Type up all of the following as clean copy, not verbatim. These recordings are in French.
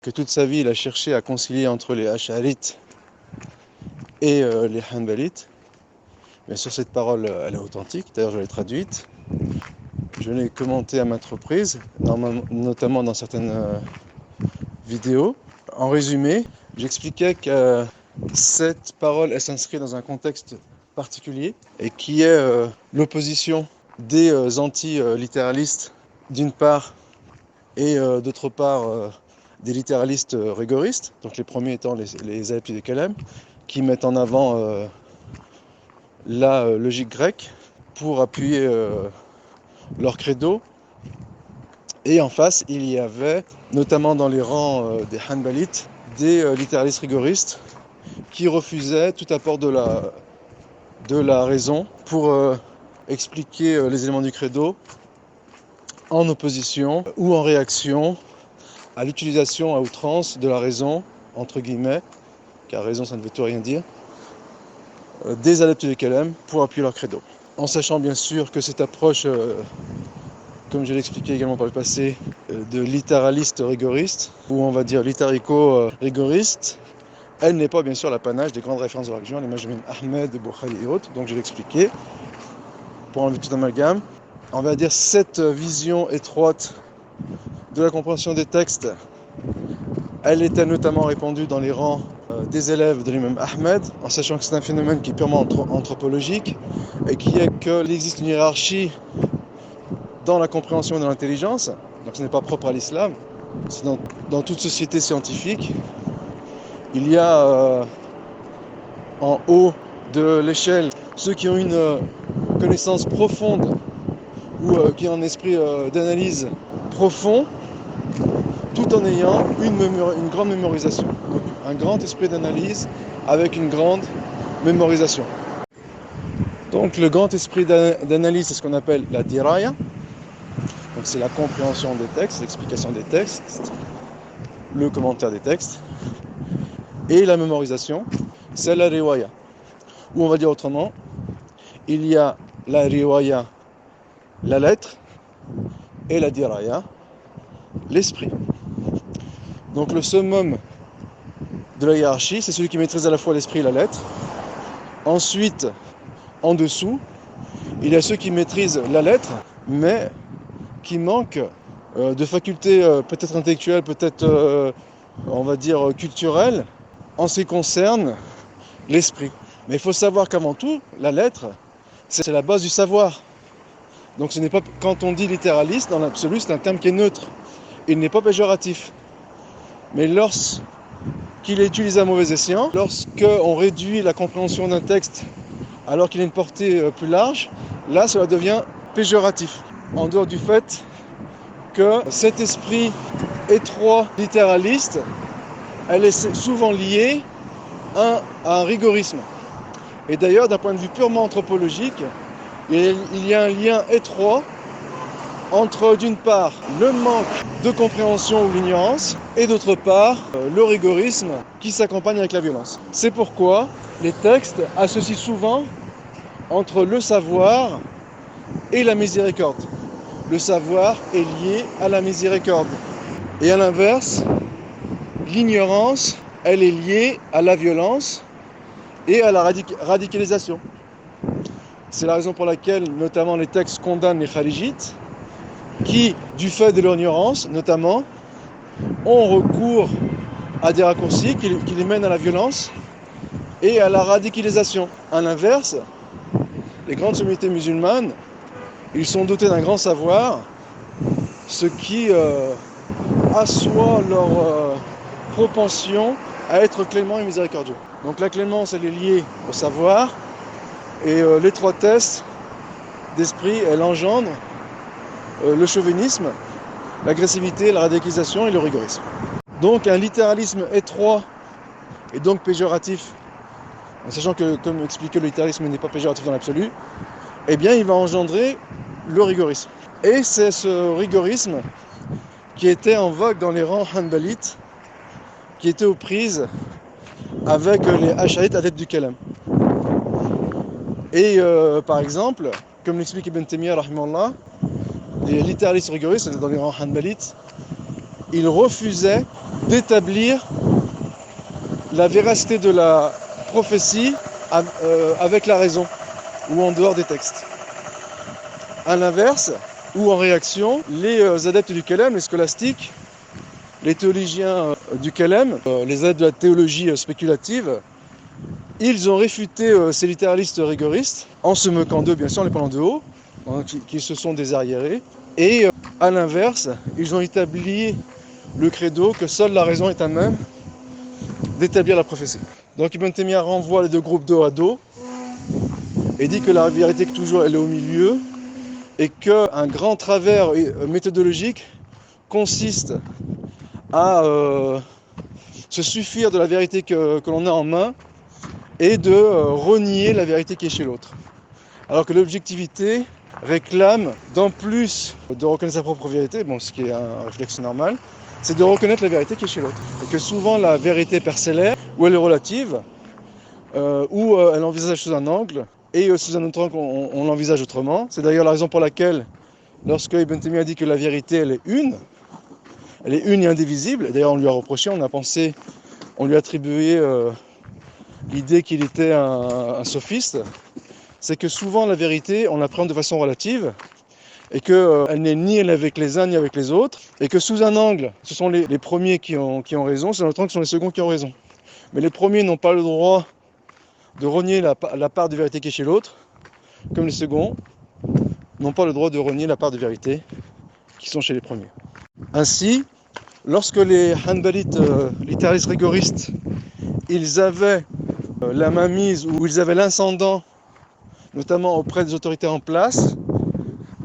que toute sa vie il a cherché à concilier entre les Ash'arites et les Hanbalites. Bien sûr, cette parole elle est authentique, d'ailleurs je l'ai traduite. Je l'ai commentée à maintes reprises, notamment dans certaines vidéos. En résumé, j'expliquais que cette parole elle s'inscrit dans un contexte particulier et qui est l'opposition des anti-littéralistes d'une part et d'autre part des littéralistes rigoristes, donc les premiers étant les adeptes du Kalam, qui mettent en avant la logique grecque pour appuyer leur credo. Et en face, il y avait, notamment dans les rangs des Hanbalites, des littéralistes rigoristes qui refusaient tout apport de la raison pour expliquer les éléments du credo en opposition ou en réaction à l'utilisation à outrance de la raison, entre guillemets, car raison ça ne veut tout rien dire, des adeptes du Kalam pour appuyer leur credo. En sachant bien sûr que cette approche, comme je l'ai expliqué également par le passé, de littéraliste rigoriste, ou on va dire littérico-rigoriste, elle n'est pas bien sûr l'apanage des grandes références de la religion, l'image de même Ahmed, Bukhari et autres, donc je l'ai expliqué, pour enlever tout amalgame. On va dire cette vision étroite de la compréhension des textes, elle était notamment répandue dans les rangs des élèves de l'imam Ahmed, en sachant que c'est un phénomène qui est purement anthropologique et qui est qu'il existe une hiérarchie dans la compréhension de l'intelligence, donc ce n'est pas propre à l'islam, c'est dans toute société scientifique. Il y a en haut de l'échelle ceux qui ont une connaissance profonde ou qui ont un esprit d'analyse profond, tout en ayant une grande mémorisation. Donc un grand esprit d'analyse avec une grande mémorisation. Donc le grand esprit d'analyse, c'est ce qu'on appelle la diraya. Donc c'est la compréhension des textes, l'explication des textes, le commentaire des textes. Et la mémorisation, c'est la riwaya. Ou on va dire autrement, il y a la riwaya, la lettre, et la diraya, l'esprit. Donc le summum de la hiérarchie, c'est celui qui maîtrise à la fois l'esprit et la lettre. Ensuite, en dessous, il y a ceux qui maîtrisent la lettre, mais qui manquent de facultés peut-être intellectuelles, peut-être on va dire culturelles, en ce qui concerne l'esprit. Mais il faut savoir qu'avant tout, la lettre, c'est la base du savoir. Donc ce n'est pas, quand on dit littéraliste, dans l'absolu, c'est un terme qui est neutre. Il n'est pas péjoratif. Mais lorsqu'il est utilisé à mauvais escient, lorsqu'on réduit la compréhension d'un texte alors qu'il a une portée plus large, là cela devient péjoratif. En dehors du fait que cet esprit étroit littéraliste, elle est souvent liée à un rigorisme. Et d'ailleurs, d'un point de vue purement anthropologique, il y a un lien étroit entre, d'une part, le manque de compréhension ou l'ignorance, et d'autre part, le rigorisme qui s'accompagne avec la violence. C'est pourquoi les textes associent souvent entre le savoir et la miséricorde. Le savoir est lié à la miséricorde. Et à l'inverse, l'ignorance, elle est liée à la violence et à la radicalisation. C'est la raison pour laquelle, notamment, les textes condamnent les kharijites, qui, du fait de leur ignorance, notamment, ont recours à des raccourcis qui les mènent à la violence et à la radicalisation. À l'inverse, les grandes communautés musulmanes, ils sont dotés d'un grand savoir, ce qui assoit leur propension à être clément et miséricordieux. Donc la clémence, elle est liée au savoir, et l'étroitesse d'esprit, elle engendre le chauvinisme, l'agressivité, la radicalisation et le rigorisme. Donc un littéralisme étroit et donc péjoratif, en sachant que, comme expliqué, le littéralisme n'est pas péjoratif dans l'absolu, eh bien il va engendrer le rigorisme. Et c'est ce rigorisme qui était en vogue dans les rangs hanbalites, qui était aux prises avec les Ash'arites adeptes du Kalam. Et par exemple, comme l'explique Ibn Taymiyyah, rahimahullah, les littéralistes rigoristes dans les rangs hanbalites, ils refusaient d'établir la véracité de la prophétie avec la raison ou en dehors des textes. À l'inverse, ou en réaction, les adeptes du Kalam, les scolastiques, les théologiens du Kalam, les adeptes de la théologie spéculative, ils ont réfuté ces littéralistes rigoristes en se moquant d'eux, bien sûr, en les prenant de haut, hein, qui se sont désarriérés. Et à l'inverse, ils ont établi le credo que seule la raison est à même d'établir la prophétie. Donc Ibn Taymiyyah renvoie les deux groupes dos à dos et dit que la vérité toujours elle est au milieu et qu'un grand travers méthodologique consiste à se suffire de la vérité que l'on a en main et de renier la vérité qui est chez l'autre. Alors que l'objectivité réclame, d'en plus de reconnaître sa propre vérité, bon, ce qui est un réflexe normal, c'est de reconnaître la vérité qui est chez l'autre. Et que souvent la vérité parcellaire, ou elle est relative, ou elle envisage sous un angle, et sous un autre angle on l'envisage autrement. C'est d'ailleurs la raison pour laquelle, lorsque Ibn Taymiyyah dit que la vérité elle est une et indivisible, et d'ailleurs on lui a reproché, on lui a attribué l'idée qu'il était un sophiste, c'est que souvent la vérité on l'appréhende de façon relative, et qu'elle n'est ni avec les uns ni avec les autres, et que sous un angle, ce sont les premiers qui ont raison, sous un autre angle, ce sont les seconds qui ont raison. Mais les premiers n'ont pas le droit de renier la part de vérité qui est chez l'autre, comme les seconds n'ont pas le droit de renier la part de vérité qui sont chez les premiers. Ainsi, lorsque les Hanbalites, littéralistes rigoristes, ils avaient la main mise, ou ils avaient l'incendant, notamment auprès des autorités en place,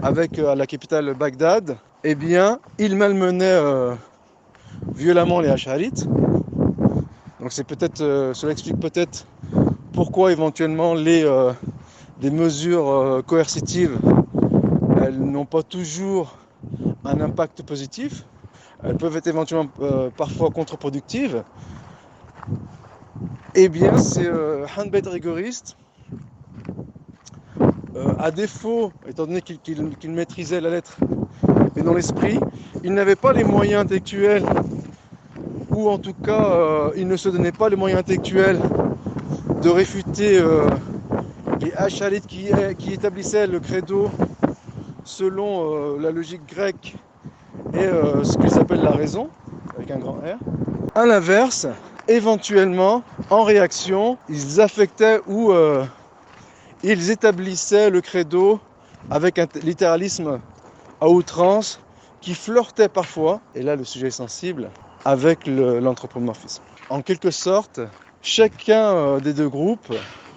avec à la capitale Bagdad, eh bien, ils malmenaient violemment les Ash'arites. Donc cela explique peut-être pourquoi éventuellement des mesures coercitives, elles n'ont pas toujours un impact positif. Elles peuvent être éventuellement parfois contre-productives. Eh bien, ces Hanbalites rigoristes, à défaut, étant donné qu'ils maîtrisaient la lettre et non l'esprit, ils n'avaient pas les moyens intellectuels, ou en tout cas, ils ne se donnaient pas les moyens intellectuels de réfuter les Ash'arites qui établissaient le credo selon la logique grecque et ce qu'ils appellent la raison, avec un grand R. À l'inverse, éventuellement, en réaction, ils affectaient ou ils établissaient le credo avec un littéralisme à outrance qui flirtait parfois, et là le sujet est sensible, avec l'anthropomorphisme. En quelque sorte, chacun des deux groupes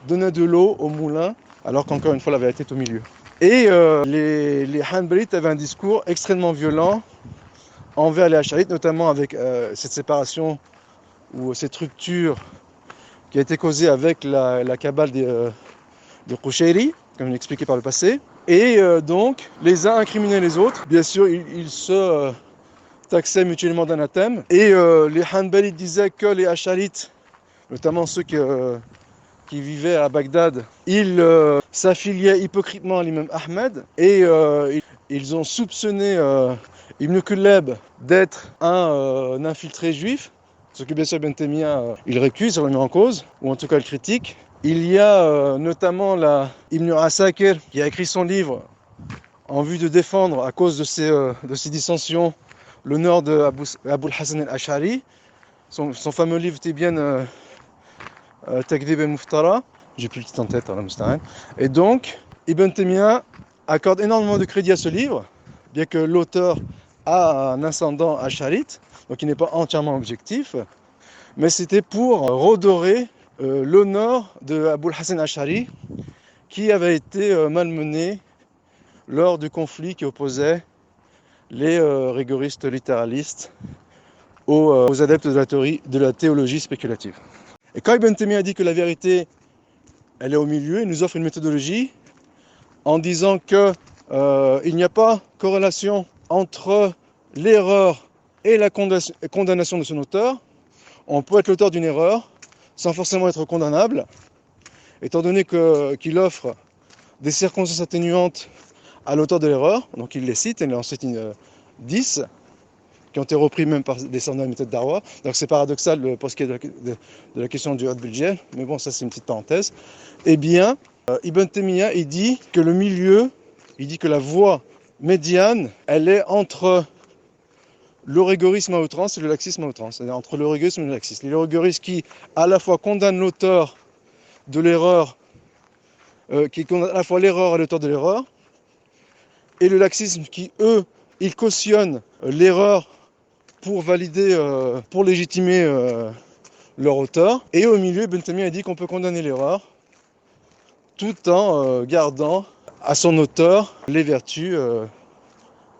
donnait de l'eau au moulin, alors qu'encore une fois la vérité est au milieu. Et les Hanbalites avaient un discours extrêmement violent envers les Ash'arites, notamment avec cette séparation ou cette rupture qui a été causée avec la cabale de Qushayri, comme expliqué par le passé. Et donc, les uns incriminaient les autres. Bien sûr, ils se taxaient mutuellement d'anathème. Et les Hanbalites disaient que les Ash'arites, notamment ceux qui vivaient à Bagdad, ils s'affiliaient hypocritement à l'imam Ahmed. Et ils ont soupçonné Ibn Kullab d'être un infiltré juif. Ce que bien sûr Ibn Taymiyyah il récuse, il remet en cause, ou en tout cas il critique. Il y a notamment Ibn Asakir qui a écrit son livre en vue de défendre, à cause de ces dissensions, l'honneur de Abul Hassan al-Ash'ari. Son fameux livre Tibyan Takdhib al-Muftara. J'ai plus le titre en tête, Musta'an. Et donc, Ibn Taymiyyah accorde énormément de crédit à ce livre, bien que l'auteur a un ascendant ash'arite, donc il n'est pas entièrement objectif, mais c'était pour redorer l'honneur de Abul Hassan al-Ash'ari, qui avait été malmené lors du conflit qui opposait les rigoristes littéralistes aux adeptes de la théologie spéculative. Et quand Ibn Taymiyyah dit que la vérité, elle est au milieu, il nous offre une méthodologie en disant que il n'y a pas corrélation entre l'erreur et la condamnation de son auteur. On peut être l'auteur d'une erreur sans forcément être condamnable, étant donné qu'il offre des circonstances atténuantes à l'auteur de l'erreur. Donc il les cite, il en cite 10. qui ont été repris même par des descendants de la méthode d'Arwa. Donc c'est paradoxal pour ce qui est de la question du Had Biljel, mais bon, ça c'est une petite parenthèse. Eh bien, Ibn Taymiyyah, il dit que le milieu, il dit que la voie médiane, elle est entre le rigorisme à outrance et le laxisme à outrance, c'est-à-dire entre le rigorisme et le laxisme. Le rigorisme qui à la fois condamne l'auteur de l'erreur, qui condamne à la fois l'erreur et l'auteur de l'erreur, et le laxisme qui, eux, ils cautionnent l'erreur pour valider, pour légitimer leur auteur. Et au milieu, Ibn Taymiyyah a dit qu'on peut condamner l'erreur tout en gardant à son auteur les vertus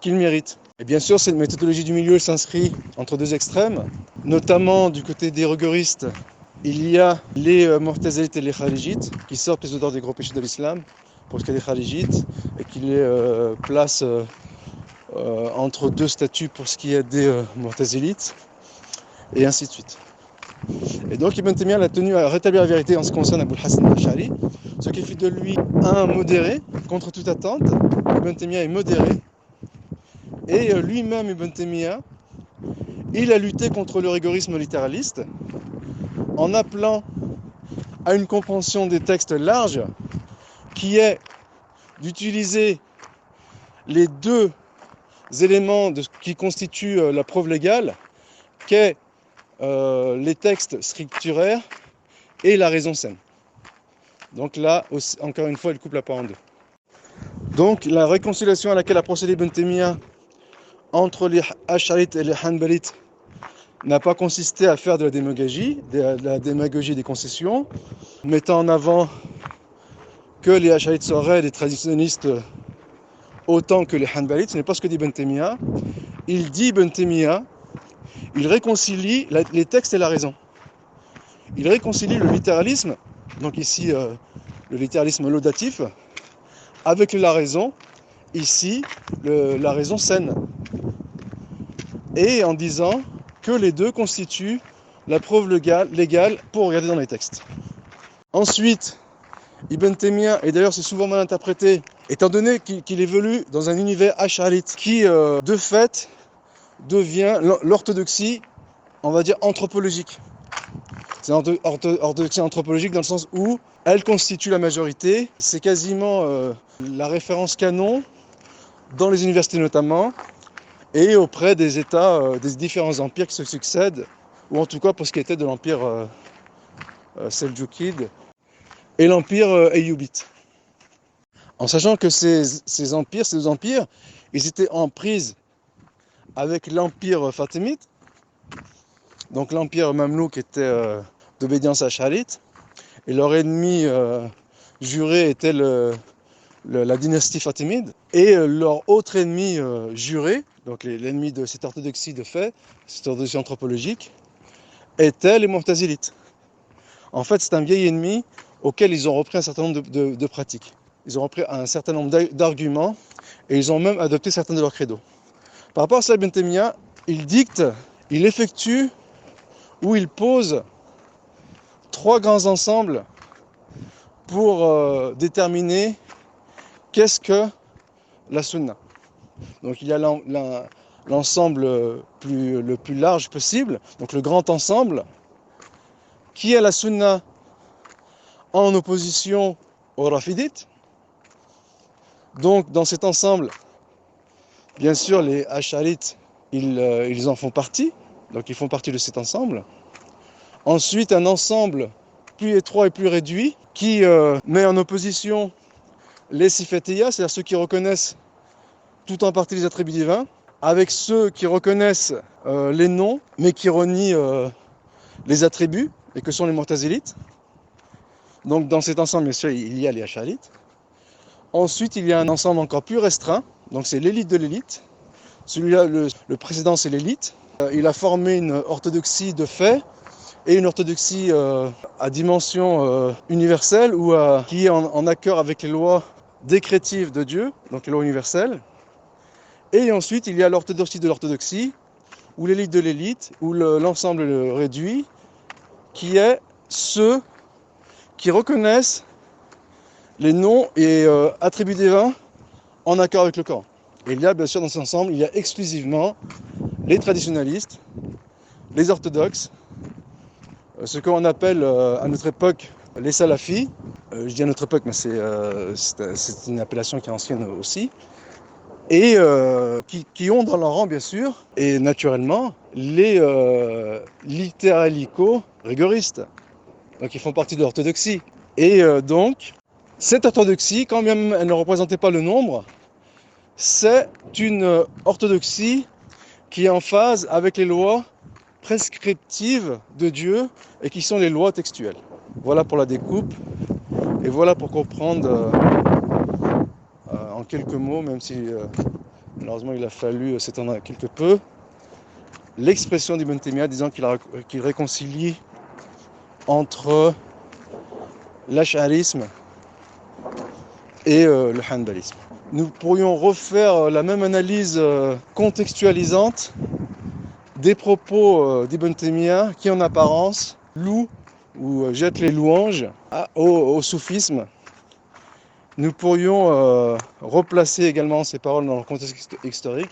qu'il mérite. Et bien sûr, cette méthodologie du milieu s'inscrit entre deux extrêmes, notamment du côté des rigoristes. Il y a les Mu'tazilites et les Kharijites qui sortent les auteurs des gros péchés de l'islam pour ce qui est des Kharijites et qui les placent entre deux statuts pour ce qui est des Mu'tazilites et ainsi de suite. Et donc Ibn Taymiyyah a tenu à rétablir la vérité en ce qui concerne Abul Hasan al-Ash'ari, ce qui fait de lui un modéré contre toute attente. Ibn Taymiyyah est modéré et lui-même Ibn Taymiyyah, il a lutté contre le rigorisme littéraliste en appelant à une compréhension des textes larges qui est d'utiliser les deux éléments qui constituent la preuve légale, qu'est les textes scripturaires et la raison saine. Donc là, encore une fois, il coupe la part en deux. Donc la réconciliation à laquelle a procédé Ibn Taymiyyah entre les Ash'arites et les Hanbalites n'a pas consisté à faire de la démagogie des concessions, mettant en avant que les Ash'arites seraient des traditionnistes autant que les Hanbalites. Ce n'est pas ce que dit Ibn Taymiyyah. Il dit Ibn Taymiyyah, il réconcilie les textes et la raison. Il réconcilie le littéralisme, donc ici le littéralisme laudatif, avec la raison, ici la raison saine. Et en disant que les deux constituent la preuve légale pour regarder dans les textes. Ensuite, Ibn Taymiyyah, et d'ailleurs c'est souvent mal interprété, étant donné qu'il évolue dans un univers ash'arite qui, de fait, devient l'orthodoxie, on va dire, anthropologique. C'est l'orthodoxie anthropologique dans le sens où elle constitue la majorité. C'est quasiment la référence canon dans les universités notamment, et auprès des États, des différents empires qui se succèdent, ou en tout cas pour ce qui était de l'empire Seljukide et l'empire Ayyubite. En sachant que ces deux empires, ils étaient en prise avec l'empire fatimide, donc l'empire mamelouk était d'obédience ash'arite, et leur ennemi juré était la dynastie fatimide, et leur autre ennemi juré, donc l'ennemi de cette orthodoxie de fait, cette orthodoxie anthropologique, étaient les Mu'tazilites. En fait, c'est un vieil ennemi auquel ils ont repris un certain nombre de pratiques. Ils ont repris un certain nombre d'arguments et ils ont même adopté certains de leurs credos. Par rapport à ça, Ibn Taymiyyah, il dicte, il effectue ou il pose trois grands ensembles pour déterminer qu'est-ce que la sunna. Donc il y a l'ensemble le plus large possible, donc le grand ensemble, qui est la sunna en opposition aux rafidites. Donc dans cet ensemble, bien sûr les ash'arites, ils en font partie, donc ils font partie de cet ensemble. Ensuite un ensemble plus étroit et plus réduit qui met en opposition les sifetiyas, c'est-à-dire ceux qui reconnaissent tout en partie les attributs divins, avec ceux qui reconnaissent les noms, mais qui renient les attributs, et que sont les Mu'tazilites. Donc dans cet ensemble, bien sûr, il y a les Ash'arites. Ensuite, il y a un ensemble encore plus restreint, donc c'est l'élite de l'élite. Celui-là, le précédent, c'est l'élite. Il a formé une orthodoxie de fait, et une orthodoxie à dimension universelle, ou qui est en accord avec les lois décrétives de Dieu, donc les lois universelles. Et ensuite, il y a l'orthodoxie de l'orthodoxie, ou l'élite de l'élite, ou l'ensemble réduit, qui est ceux qui reconnaissent les noms et attributs divins en accord avec le Coran. Et il y a bien sûr dans cet ensemble, il y a exclusivement les traditionalistes, les orthodoxes, ce qu'on appelle à notre époque les salafis. Je dis à notre époque, mais c'est une appellation qui est ancienne aussi. Et qui ont dans leur rang, bien sûr, et naturellement, les littéralico-rigoristes. Donc ils font partie de l'orthodoxie. Et donc, cette orthodoxie, quand même elle ne représentait pas le nombre, c'est une orthodoxie qui est en phase avec les lois prescriptives de Dieu et qui sont les lois textuelles. Voilà pour la découpe et voilà pour comprendre en quelques mots, même si malheureusement il a fallu s'étendre un quelque peu, l'expression d'Ibn Taymiyyah disant qu'il réconcilie entre l'ash'arisme et le hanbalisme. Nous pourrions refaire la même analyse contextualisante des propos d'Ibn Taymiyyah qui en apparence louent ou jettent les louanges au soufisme. Nous pourrions replacer également ces paroles dans leur contexte historique.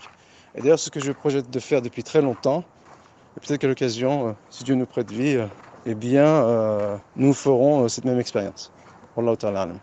Et d'ailleurs, ce que je projette de faire depuis très longtemps, et peut-être qu'à l'occasion, si Dieu nous prête vie, eh bien, nous ferons cette même expérience. Wallahu ta'ala alam.